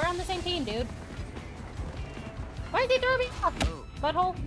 We're on the same team, dude. Why is he throwing me off? Butthole.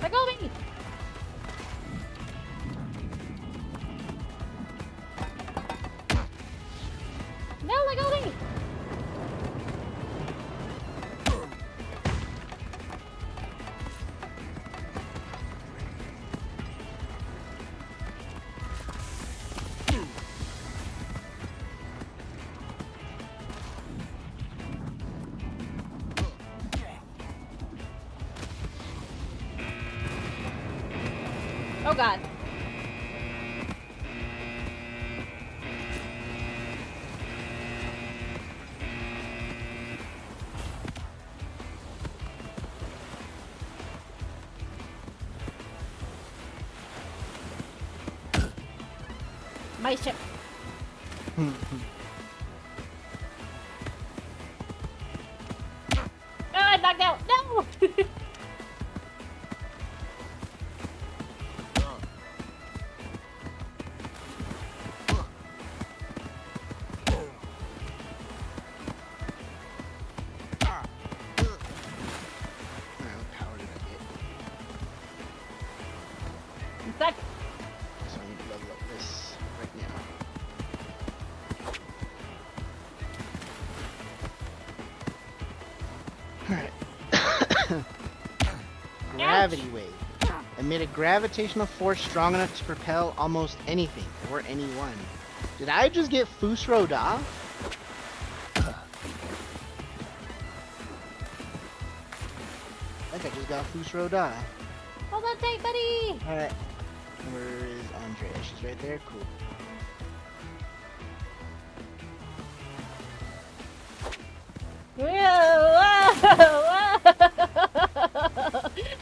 Let go of me! No, let go of me! Oh god. My ship. Oh, I'm knocked out. No! Back. So I need to level up this right now. Alright. Gravity wave. Emit a gravitational force strong enough to propel almost anything or anyone. Did I just get Fusroed off? I think I just got Fusroed off. Hold on tight, buddy! Alright. Where is Andrea? She's right there? Cool. Whoa, whoa, whoa.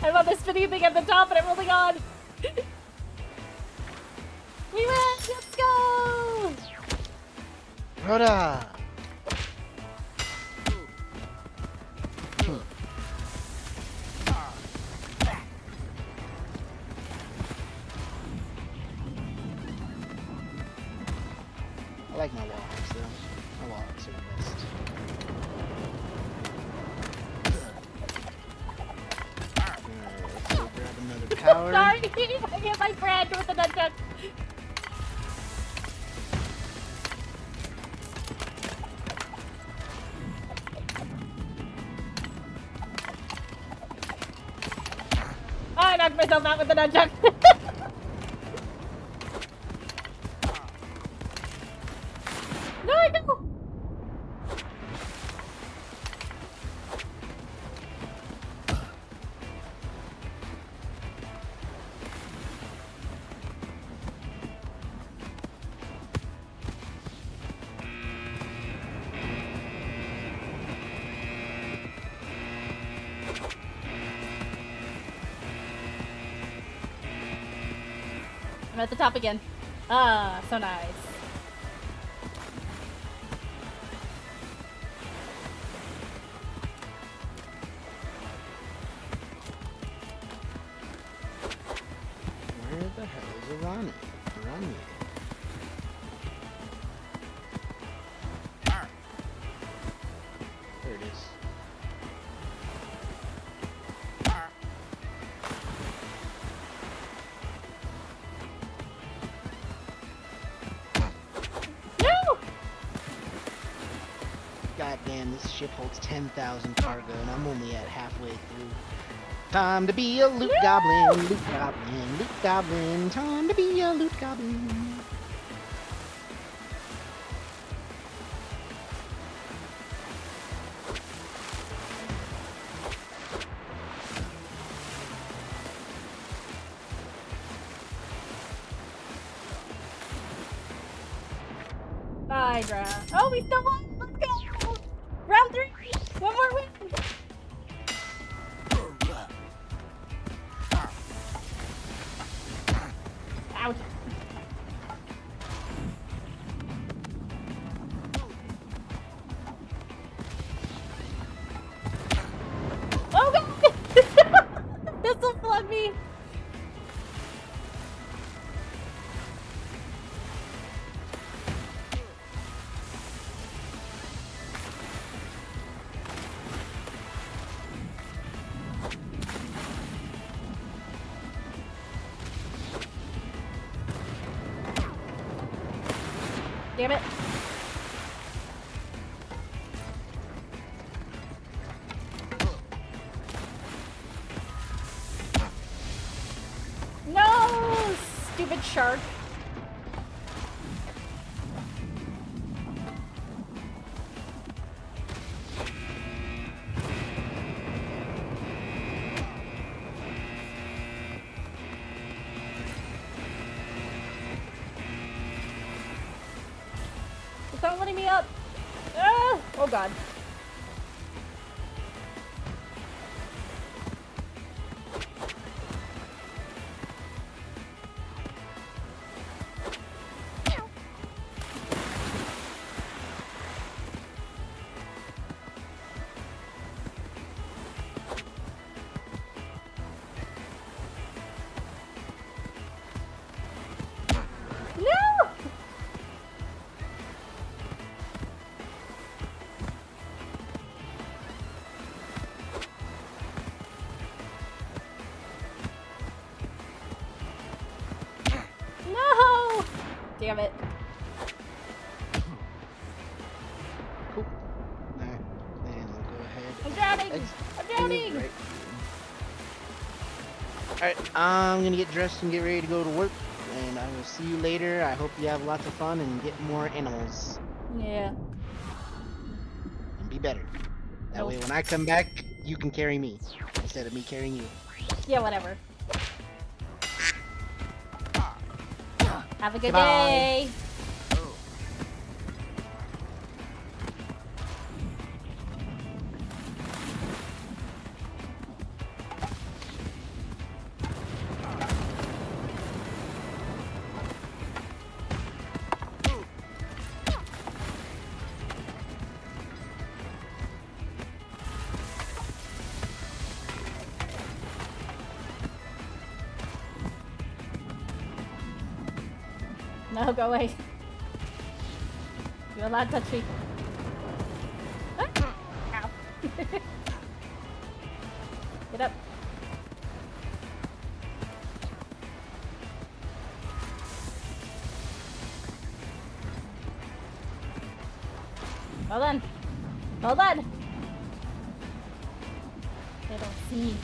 I'm on this spinny thing at the top and I'm holding on. We win! Let's go! Brotha! I like my walks though. My walks are the best. Alright, let's go grab another power. Sorry, I hit my friend with the nunchuck. Oh, I knocked myself out with the nunchuck. No, I know. I'm at the top again. Ah, so nice. Where the hell is Arani? Arani. There it is. No! God damn, this ship holds 10,000 cargo and I'm only at halfway through. Time to be a loot goblin, loot goblin, loot goblin. Time to be a loot goblin. Hydra. Oh, we still won! Let's go! Round 3! One more win! Ouch. Damn it. No! Stupid shark. It's not letting me up. Ah! Oh god. No! No! Damn it. Cool. Alright, then we'll go ahead. I'm drowning! and I'm drowning! Right. Alright, I'm gonna get dressed and get ready to go to work. And I will see you later. I hope you have lots of fun and get more animals. Yeah. And be better. That Nope. way when I come back, you can carry me. Instead of me carrying you. Yeah, whatever. Have a good Goodbye. day. No, go away. You're allowed to touch me. Ah! Ow. Get up. Well done. Well done. They don't see.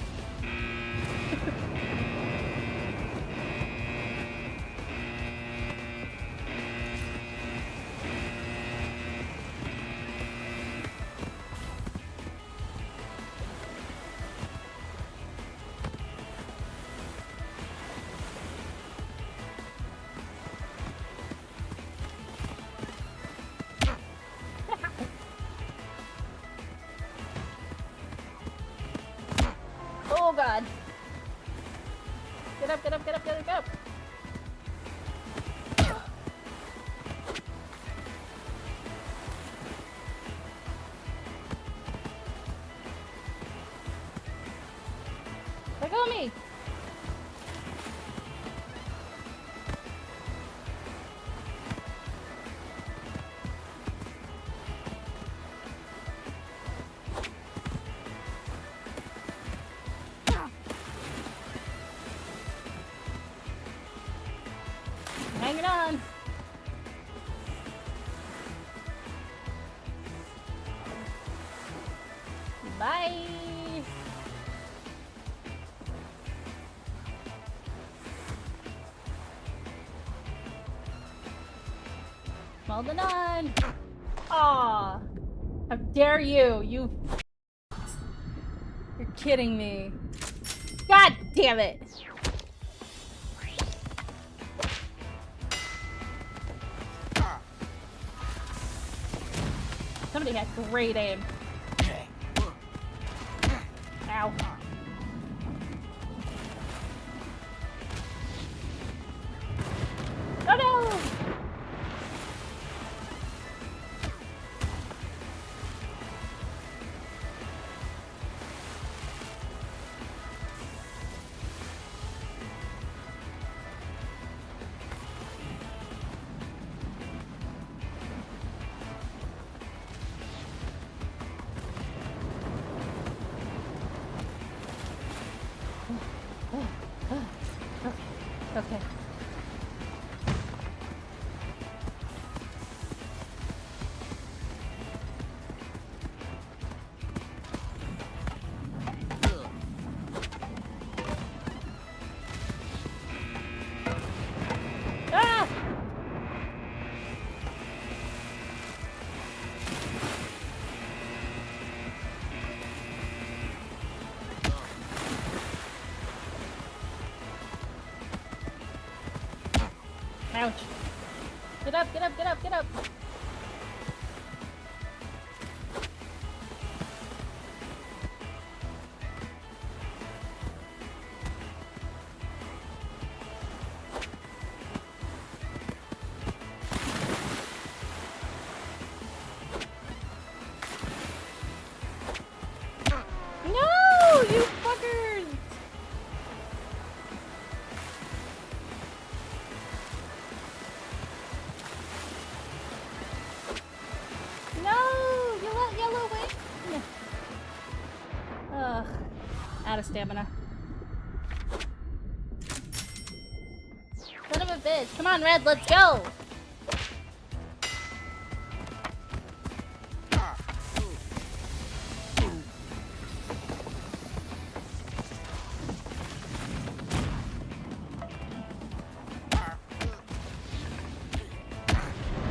Oh god. Get up, get up, get up, get up, get up. Let go of me. Hanging on. Bye. Well done. Aw. How dare you? You're kidding me. God damn it. Somebody had great aim. Ow. Oh no! Okay. Ouch. Get up, get up, get up, get up. No, you fuckers! No, you let yellow win. Ugh, out of stamina. Son of a bitch! Come on, Red, let's go.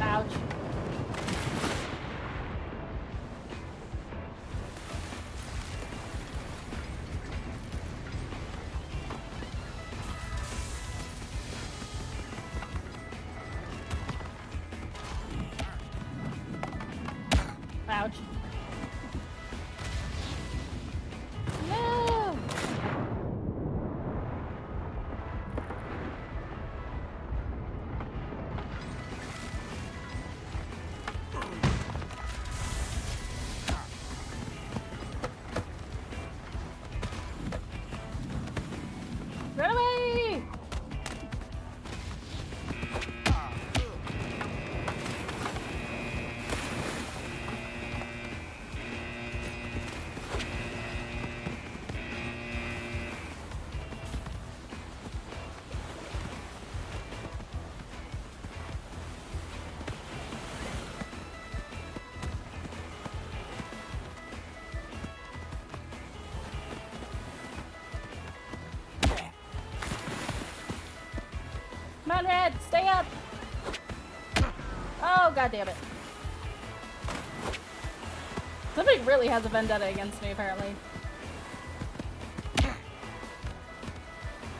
Ouch. Ouch. No! Run away! Come on, Red, stay up! Oh, god damn it. Somebody really has a vendetta against me, apparently.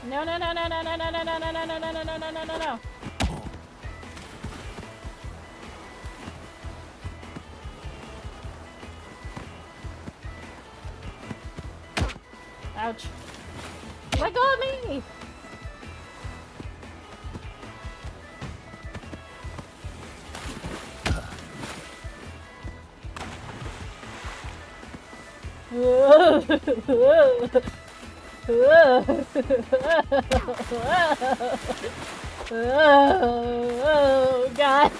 No, no, no, no, no, no, no, no, no, no, no, no, no, no, no, no, no, no. Ouch. Let go of me! Oh, God.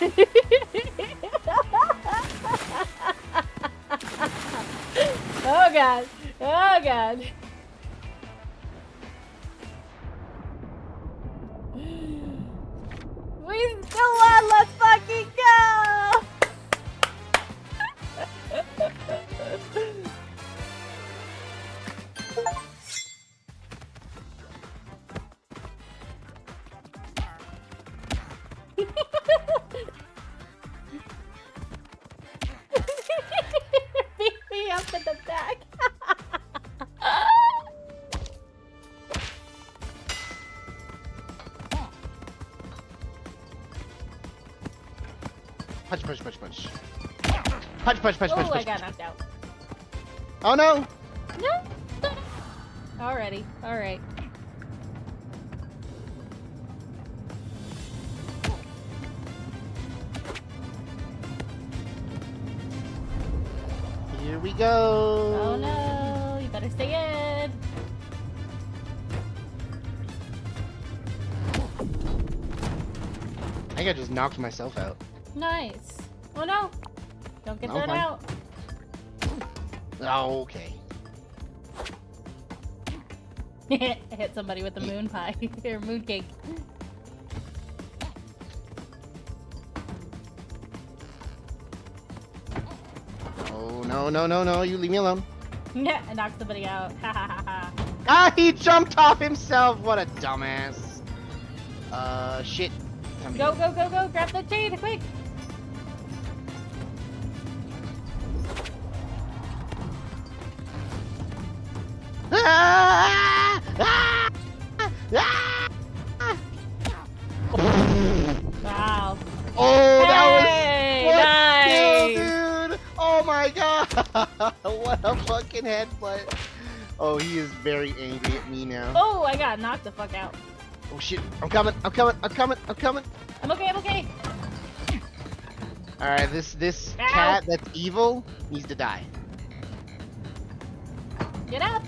Oh, God. Oh, God. We still won. Let's fucking go. Beat me up in the back. Punch, punch, punch, punch. Punch, punch, punch, Oh, punch, I punch. got knocked out. Oh no! No. Alrighty. All right. Here we go. Oh no! You better stay in. I think I just knocked myself out. Nice. Oh no! Don't get No, thrown fine. out. Oh, okay. I hit somebody with the moon pie or moon cake. Oh no, no, no, no! You leave me alone. Yeah, I knocked somebody out. Ha ha ha ha. Ah, he jumped off himself. What a dumbass. Shit. Come Go, here. go, go, go! Grab the chain, quick! Ah! Ah! Ah! Ah! What a fucking headbutt. Oh, he is very angry at me now. Oh, I got knocked the fuck out. Oh shit, I'm coming, I'm coming, I'm coming, I'm coming. I'm okay, I'm okay. Alright, this Ow. cat that's evil needs to die. Get up.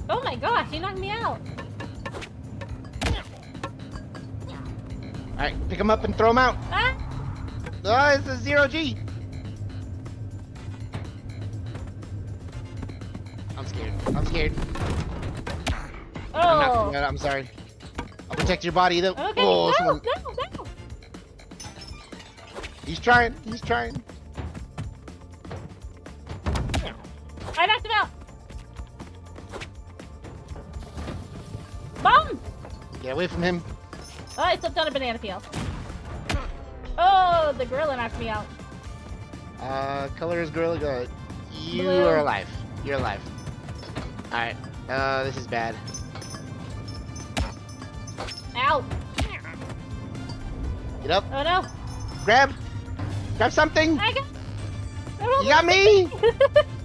Oh my gosh, he knocked me out. Alright, pick him up and throw him out. Ah! Oh, it's a 0G. I'm scared. I'm scared. Oh. I'm sorry. I'll protect your body though. Okay, Oh, no, someone... no. He's trying. He's trying. I knocked him out. Bomb! Get away from him. Oh, I slipped on a banana peel. Oh, the gorilla knocked me out. Color is gorilla good. You Blue. are alive. You're alive. Alright. This is bad. Ow. Get up. Oh no. Grab. Grab something. I got. You got me.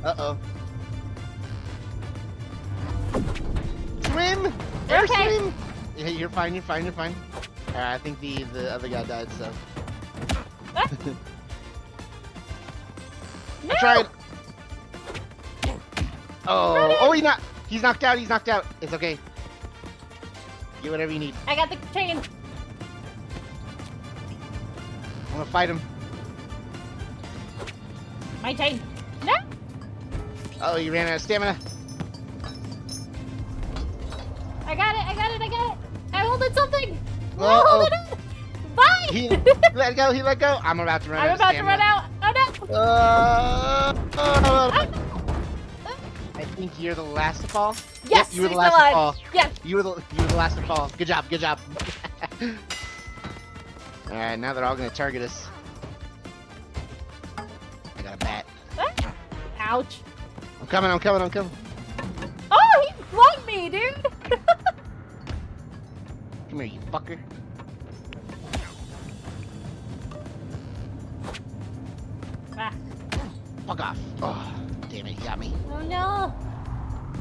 Uh-oh. Swim. Air Okay. swim. Yeah, you're fine. You're fine. You're fine. Alright, I think the other guy died, so. Ah. No. I tried. Run Oh, in. he's knocked out. He's knocked out. It's okay. Get whatever you need. I got the chain. I'm gonna fight him. My chain. No. Oh, he ran out of stamina. I got it. I got it. I got it. I holded something. No, Uh-oh. hold it up. Bye. He let go. He let go. I'm about to run I'm out of about to stamina. run out. Oh no. Uh, Ah. I think you're the last to fall. Yes, Yep, you were the he's last alive. to fall. Yes. You were the last to fall. Good job. Good job. All right, now they're all gonna target us. I got a bat. Ah. Ouch. I'm coming. I'm coming. I'm coming. Oh, he flung me, dude. Come here, you fucker. Ah. Fuck off. Oh, damn it. He got me. Oh no.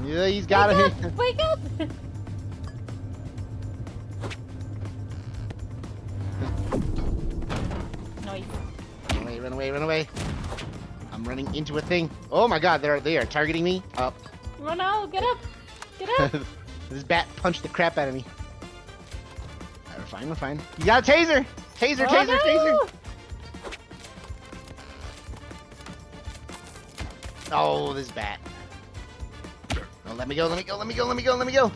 Yeah, he's got Wake it. up. Wake up. Noise. Run away, run away, run away. I'm running into a thing. Oh my god, they are targeting me. Up. Oh no, get up. Get up. This bat punched the crap out of me. Alright, we're fine, we're fine. You got a taser! Taser, Oh, taser, no. taser! Oh, this bat. Oh, let me go, let me go, let me go, let me go, let me go!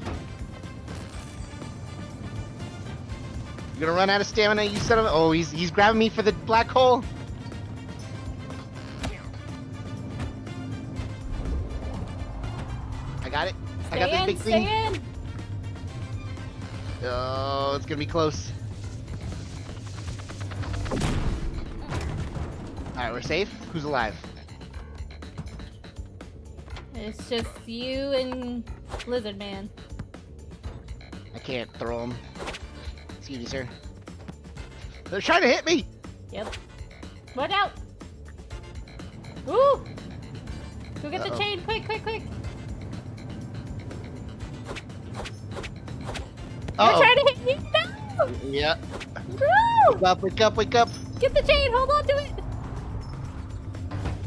You're gonna run out of stamina, you son of a... Oh, he's grabbing me for the black hole! I got it. I got this big thing. Stay in. Oh, it's gonna be close. Alright, we're safe. Who's alive? It's just you and Lizard Man. I can't throw him. Excuse me, sir. They're trying to hit me! Yep. Watch out. Ooh. Go get the Uh-oh. chain. Quick, quick, quick. You're Uh-oh. trying to hit me. No. Yeah. No. Wake up, wake up, wake up! Get the chain. Hold on to it.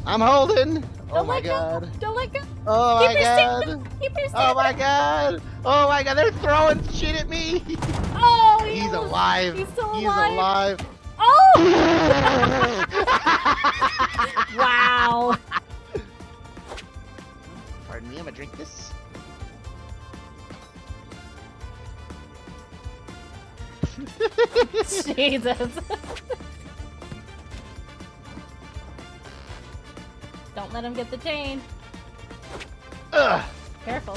I'm holding! Oh Don't my let god. go. Don't let go. Oh Keep my your god. stick. Keep your stick. Oh my god. Oh my god, they're throwing shit at me! Oh, He's alive. He's still He's alive. alive. Oh. Wow. Pardon me, I'm gonna drink this. Jesus. Don't let him get the chain. Ugh. Careful.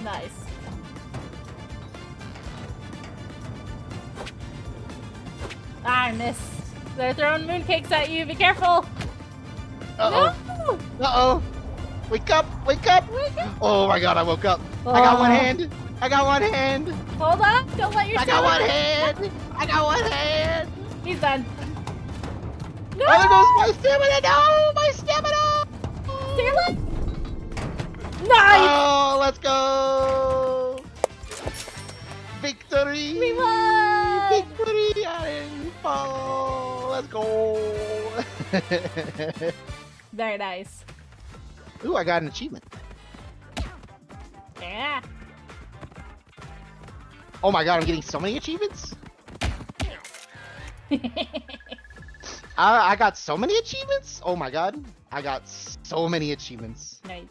Nice. Ah, I missed. They're throwing mooncakes at you. Be careful. Uh-oh. No! Uh-oh. Wake up, wake up! Wake up. Oh my god, I woke up. I got one Oh. hand. I got one hand. Hold on. Don't let I yourself. got one hand. I got one hand. He's done. No! Oh, there goes my stamina. No, my stamina. Let's go. Very nice. Ooh, I got an achievement. Yeah. Oh my god, I'm getting so many achievements. I got so many achievements. Oh my god, I got so many achievements. Nice.